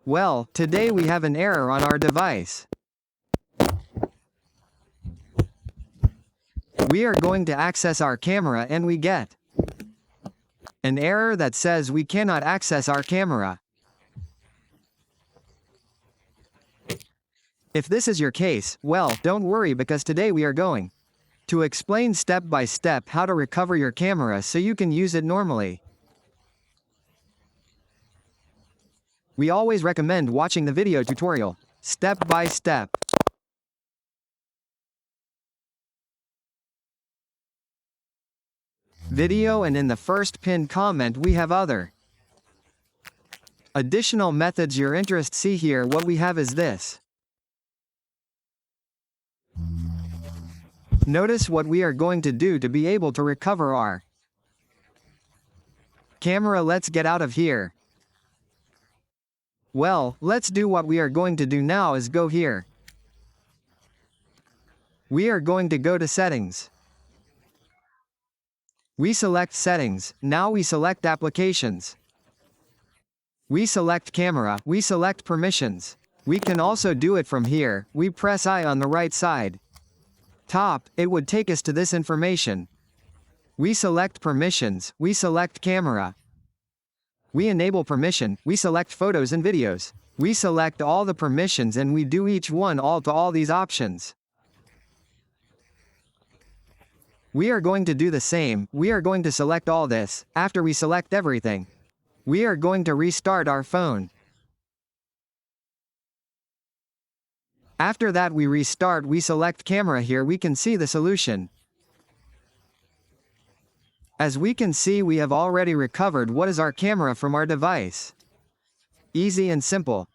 Well, today we have an error on our device. We are going to access our camera and we get an error that says we cannot access our camera. If this is your case, well, don't worry because today we are going to explain step by step how to recover your camera so you can use it normally. We always recommend watching the video tutorial, step by step. Video, and in the first pinned comment we have other additional methods your interest. See here what we have is this. Notice what we are going to do to be able to recover our camera. Let's get out of here. Well, let's do what we are going to do now is go here. We are going to go to settings. We select settings, now we select applications. We select camera, we select permissions. We can also do it from here, we press I on the right side. Top, it would take us to this information. We select permissions, we select camera. We enable permission, we select photos and videos. We select all the permissions and we do each one all to all these options. We are going to do the same, we are going to select all this. After we select everything, we are going to restart our phone. After that we restart, we select camera. Here we can see the solution. As we can see, we have already recovered what is our camera from our device. Easy and simple.